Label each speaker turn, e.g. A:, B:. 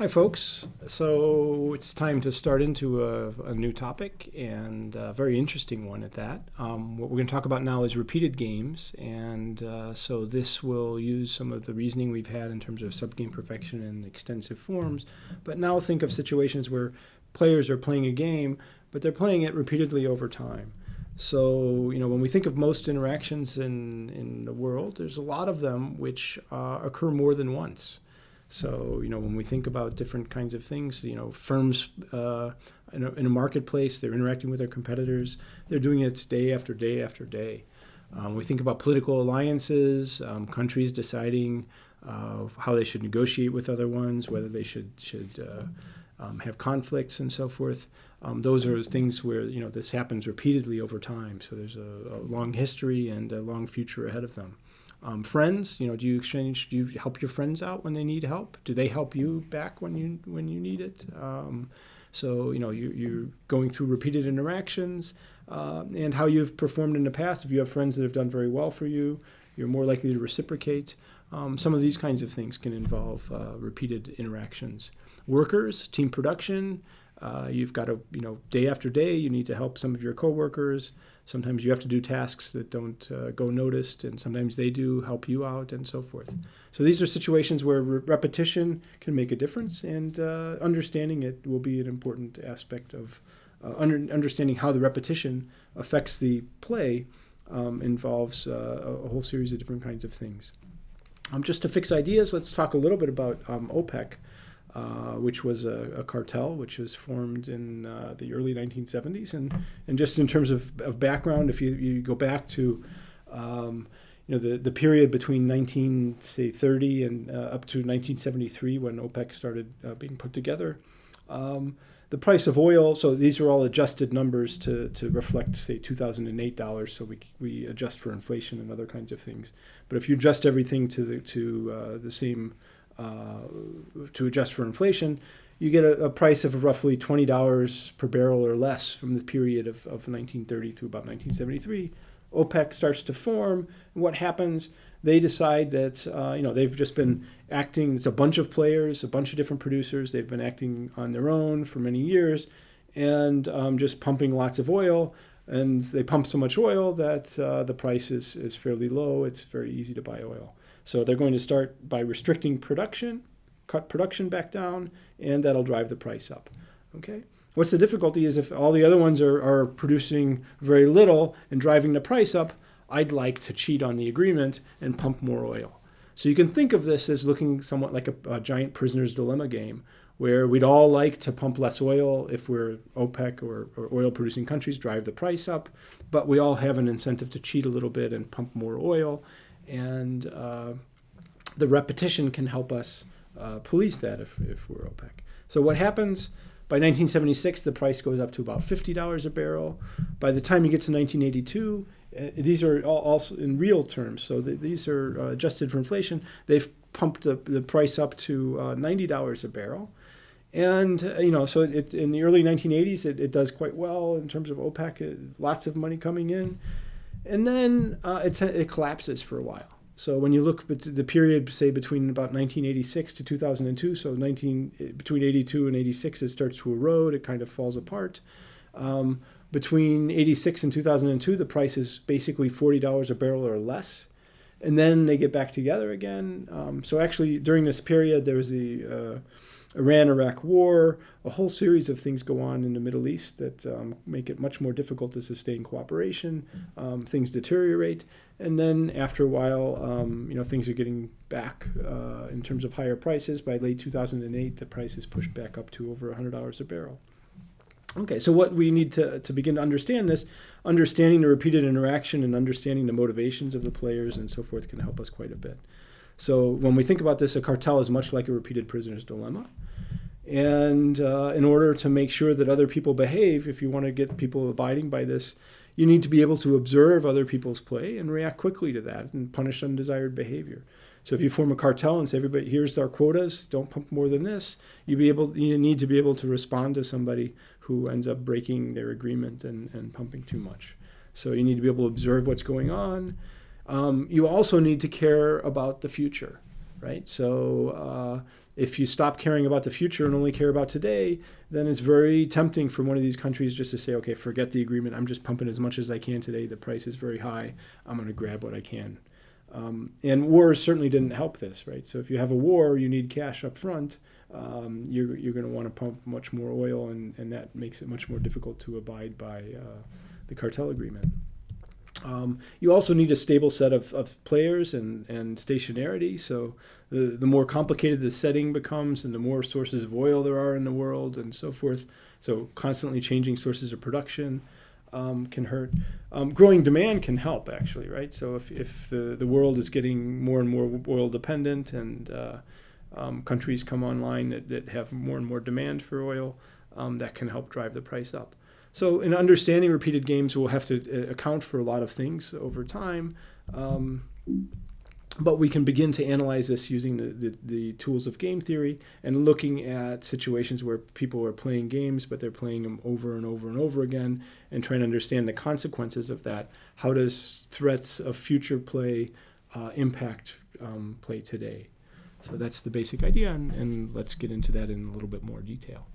A: Hi, folks. So it's time to start into a new topic, and a very interesting one at that. What we're going to talk about now is repeated games, and so this will use some of the reasoning we've had in terms of subgame perfection and extensive forms. But now think of situations where players are playing a game, but they're playing it repeatedly over time. So, when we think of most interactions in the world, there's a lot of them which occur more than once. So, when we think about different kinds of things, firms in a marketplace, they're interacting with their competitors. They're doing it day after day after day. We think about political alliances, countries deciding how they should negotiate with other ones, whether they should have conflicts and so forth. Those are things where, this happens repeatedly over time. So there's a long history and a long future ahead of them. Friends, do you help your friends out when they need help? Do they help you back when you need it? So, you're going through repeated interactions and how you've performed in the past. If you have friends that have done very well for you, you're more likely to reciprocate. Some of these kinds of things can involve repeated interactions. Workers, team production, you've got to, day after day, you need to help some of your coworkers. Sometimes you have to do tasks that don't go noticed, and sometimes they do help you out, and so forth. So these are situations where repetition can make a difference, and understanding it will be an important aspect of understanding how the repetition affects the play. Involves a whole series of different kinds of things. Just to fix ideas, let's talk a little bit about OPEC. Which was a cartel which was formed in the early 1970s. And just in terms of background, if you go back to the period between 1930 and up to 1973 when OPEC started being put together, the price of oil, so these are all adjusted numbers to reflect, say, 2008 dollars, so we adjust for inflation and other kinds of things. But if you adjust everything to the same to adjust for inflation, you get a price of roughly $20 per barrel or less from the period of 1930 through about 1973. OPEC starts to form, and what happens? They decide that they've just been acting. It's a bunch of players, a bunch of different producers. They've been acting on their own for many years, and just pumping lots of oil. And they pump so much oil that the price is fairly low. It's very easy to buy oil. So they're going to start by restricting production, cut production back down, and that'll drive the price up. Okay. What's the difficulty is if all the other ones are producing very little and driving the price up, I'd like to cheat on the agreement and pump more oil. So you can think of this as looking somewhat like a giant prisoner's dilemma game, where we'd all like to pump less oil if we're OPEC or oil-producing countries, drive the price up, but we all have an incentive to cheat a little bit and pump more oil. And the repetition can help us police that if we're OPEC. So what happens? By 1976, the price goes up to about $50 a barrel. By the time you get to 1982, these are all also in real terms. So these are adjusted for inflation. They've pumped the price up to $90 a barrel. And, so in the early 1980s, it does quite well in terms of OPEC, lots of money coming in. And then it collapses for a while. So when you look at the period, say, between about 1986 to 2002, so between 82 and 86, it starts to erode. It kind of falls apart. Between 86 and 2002, the price is basically $40 a barrel or less. And then they get back together again. So actually, during this period, there was the Iran-Iraq war, a whole series of things go on in the Middle East that make it much more difficult to sustain cooperation. Things deteriorate, and then after a while, things are getting back in terms of higher prices. By late 2008, the price is pushed back up to over $100 a barrel. Okay, so what we need to begin to understand this, understanding the repeated interaction and understanding the motivations of the players and so forth can help us quite a bit. So when we think about this, a cartel is much like a repeated prisoner's dilemma. And in order to make sure that other people behave, if you want to get people abiding by this, you need to be able to observe other people's play and react quickly to that and punish undesired behavior. So if you form a cartel and say, everybody, here's our quotas, don't pump more than this, you need to be able to respond to somebody who ends up breaking their agreement and pumping too much. So you need to be able to observe what's going on. You also need to care about the future. right? So if you stop caring about the future and only care about today, then it's very tempting for one of these countries just to say, okay, forget the agreement. I'm just pumping as much as I can today. The price is very high. I'm going to grab what I can. And wars certainly didn't help this, right? So if you have a war, you need cash up front. You're going to want to pump much more oil, and that makes it much more difficult to abide by the cartel agreement. You also need a stable set of players and stationarity. So the more complicated the setting becomes and the more sources of oil there are in the world and so forth. So constantly changing sources of production can hurt. Growing demand can help, actually, right? So if the world is getting more and more oil dependent and countries come online that have more and more demand for oil, that can help drive the price up. So in understanding repeated games, we'll have to account for a lot of things over time. But we can begin to analyze this using the tools of game theory and looking at situations where people are playing games, but they're playing them over and over and over again, and trying to understand the consequences of that. How does threats of future play impact play today? So that's the basic idea, and let's get into that in a little bit more detail.